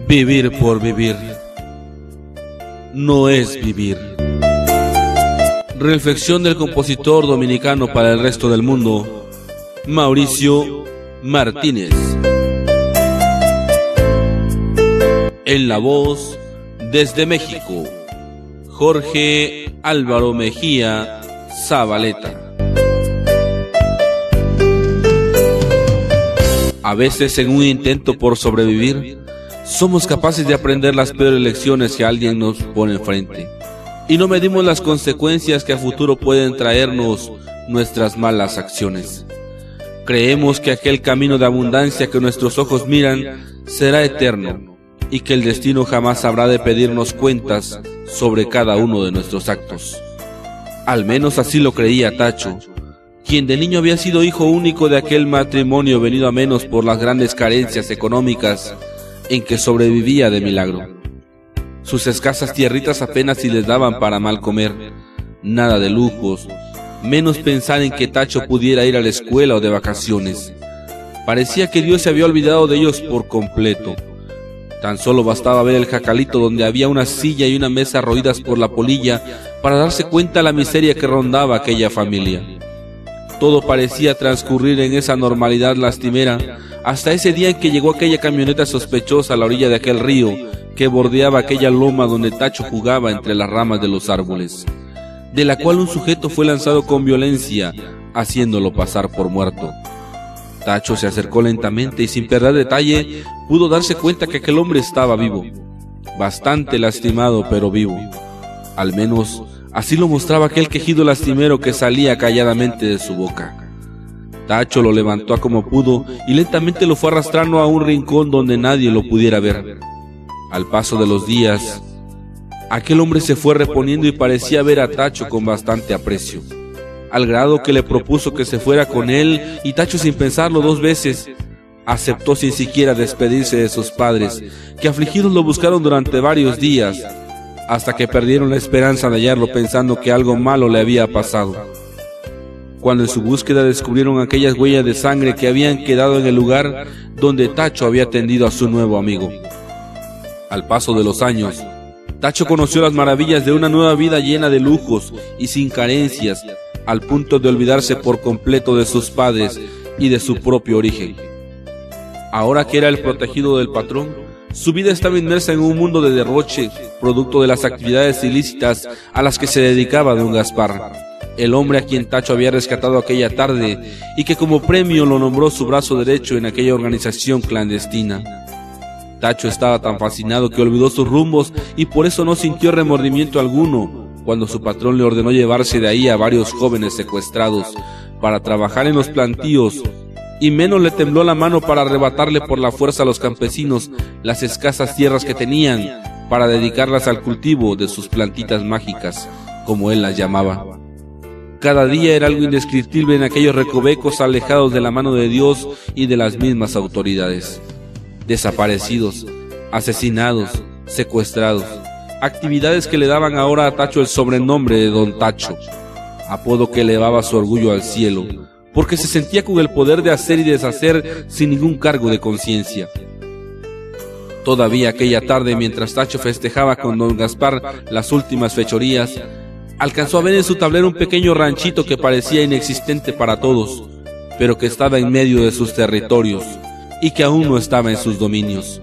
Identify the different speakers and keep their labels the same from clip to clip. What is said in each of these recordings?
Speaker 1: Vivir por vivir no es vivir. Reflexión del compositor dominicano para el resto del mundo, Mauricio Martínez. En la voz, desde México, Jorge Álvaro Mejía Zabaleta. A veces, en un intento por sobrevivir, somos capaces de aprender las peores lecciones que alguien nos pone enfrente, y no medimos las consecuencias que a futuro pueden traernos nuestras malas acciones. Creemos que aquel camino de abundancia que nuestros ojos miran será eterno, y que el destino jamás habrá de pedirnos cuentas sobre cada uno de nuestros actos. Al menos así lo creía Tacho, quien de niño había sido hijo único de aquel matrimonio venido a menos por las grandes carencias económicas en que sobrevivía de milagro. Sus escasas tierritas apenas si les daban para mal comer, nada de lujos, menos pensar en que Tacho pudiera ir a la escuela o de vacaciones. Parecía que Dios se había olvidado de ellos por completo. Tan solo bastaba ver el jacalito donde había una silla y una mesa roídas por la polilla para darse cuenta de la miseria que rondaba aquella familia. Todo parecía transcurrir en esa normalidad lastimera hasta ese día en que llegó aquella camioneta sospechosa a la orilla de aquel río que bordeaba aquella loma donde Tacho jugaba entre las ramas de los árboles, de la cual un sujeto fue lanzado con violencia, haciéndolo pasar por muerto. Tacho se acercó lentamente y sin perder detalle pudo darse cuenta que aquel hombre estaba vivo, bastante lastimado pero vivo. Al menos así lo mostraba aquel quejido lastimero que salía calladamente de su boca. Tacho lo levantó a como pudo y lentamente lo fue arrastrando a un rincón donde nadie lo pudiera ver. Al paso de los días, aquel hombre se fue reponiendo y parecía ver a Tacho con bastante aprecio, al grado que le propuso que se fuera con él, y Tacho, sin pensarlo dos veces, aceptó sin siquiera despedirse de sus padres, que afligidos lo buscaron durante varios días, hasta que perdieron la esperanza de hallarlo pensando que algo malo le había pasado. Cuando en su búsqueda descubrieron aquellas huellas de sangre que habían quedado en el lugar donde Tacho había atendido a su nuevo amigo. Al paso de los años, Tacho conoció las maravillas de una nueva vida llena de lujos y sin carencias, al punto de olvidarse por completo de sus padres y de su propio origen. Ahora que era el protegido del patrón, su vida estaba inmersa en un mundo de derroche, producto de las actividades ilícitas a las que se dedicaba don Gaspar, el hombre a quien Tacho había rescatado aquella tarde y que como premio lo nombró su brazo derecho en aquella organización clandestina. Tacho estaba tan fascinado que olvidó sus rumbos y por eso no sintió remordimiento alguno cuando su patrón le ordenó llevarse de ahí a varios jóvenes secuestrados para trabajar en los plantíos, y menos le tembló la mano para arrebatarle por la fuerza a los campesinos las escasas tierras que tenían para dedicarlas al cultivo de sus plantitas mágicas, como él las llamaba. Cada día era algo indescriptible en aquellos recovecos alejados de la mano de Dios y de las mismas autoridades. Desaparecidos, asesinados, secuestrados, actividades que le daban ahora a Tacho el sobrenombre de Don Tacho, apodo que elevaba su orgullo al cielo, porque se sentía con el poder de hacer y deshacer sin ningún cargo de conciencia. Todavía aquella tarde, mientras Tacho festejaba con don Gaspar las últimas fechorías, alcanzó a ver en su tablero un pequeño ranchito que parecía inexistente para todos, pero que estaba en medio de sus territorios y que aún no estaba en sus dominios.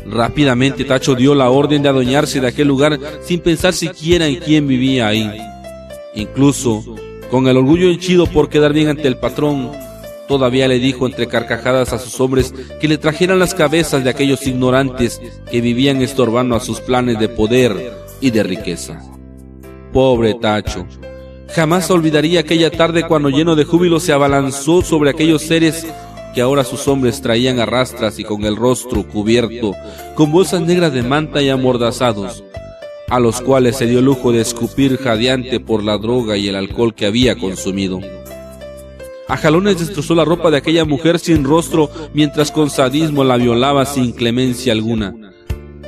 Speaker 1: Rápidamente Tacho dio la orden de adueñarse de aquel lugar sin pensar siquiera en quién vivía ahí. Incluso, con el orgullo henchido por quedar bien ante el patrón, todavía le dijo entre carcajadas a sus hombres que le trajeran las cabezas de aquellos ignorantes que vivían estorbando a sus planes de poder y de riqueza. Pobre Tacho, jamás olvidaría aquella tarde cuando lleno de júbilo se abalanzó sobre aquellos seres que ahora sus hombres traían a rastras y con el rostro cubierto con bolsas negras de manta y amordazados, a los cuales se dio el lujo de escupir jadeante por la droga y el alcohol que había consumido. A jalones destrozó la ropa de aquella mujer sin rostro mientras con sadismo la violaba sin clemencia alguna,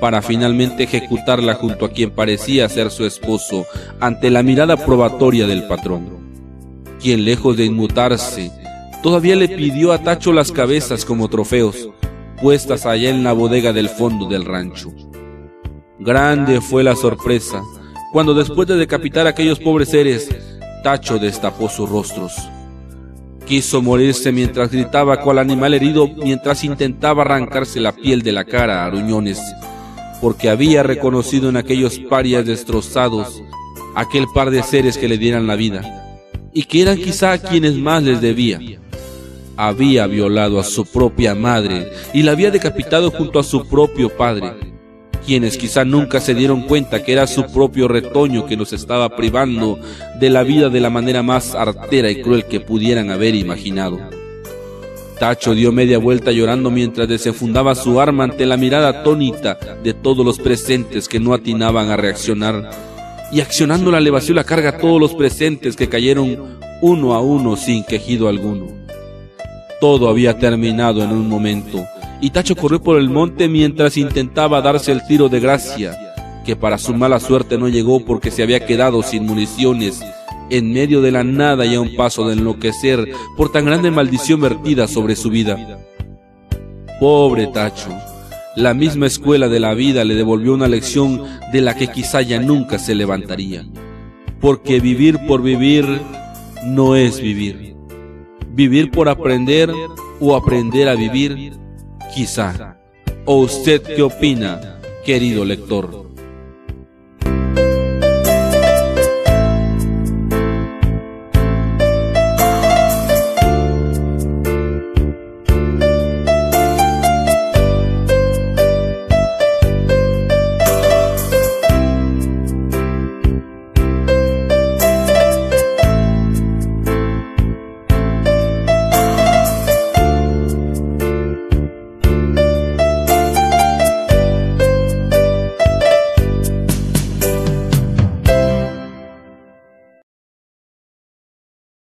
Speaker 1: para finalmente ejecutarla junto a quien parecía ser su esposo ante la mirada probatoria del patrón, quien lejos de inmutarse todavía le pidió a Tacho las cabezas como trofeos, puestas allá en la bodega del fondo del rancho. Grande fue la sorpresa cuando, después de decapitar a aquellos pobres seres, Tacho destapó sus rostros. Quiso morirse mientras gritaba cual animal herido, mientras intentaba arrancarse la piel de la cara a aruñones, porque había reconocido en aquellos parias destrozados aquel par de seres que le dieran la vida, y que eran quizá a quienes más les debía. Había violado a su propia madre y la había decapitado junto a su propio padre, quienes quizá nunca se dieron cuenta que era su propio retoño que los estaba privando de la vida de la manera más artera y cruel que pudieran haber imaginado. Tacho dio media vuelta llorando mientras desenfundaba su arma ante la mirada atónita de todos los presentes que no atinaban a reaccionar, y accionándola le vació la carga a todos los presentes que cayeron uno a uno sin quejido alguno. Todo había terminado en un momento, y Tacho corrió por el monte mientras intentaba darse el tiro de gracia, que para su mala suerte no llegó porque se había quedado sin municiones, en medio de la nada y a un paso de enloquecer por tan grande maldición vertida sobre su vida. Pobre Tacho, la misma escuela de la vida le devolvió una lección de la que quizá ya nunca se levantaría, porque vivir por vivir no es vivir. Vivir por aprender o aprender a vivir, quizá. ¿O usted qué opina, querido lector?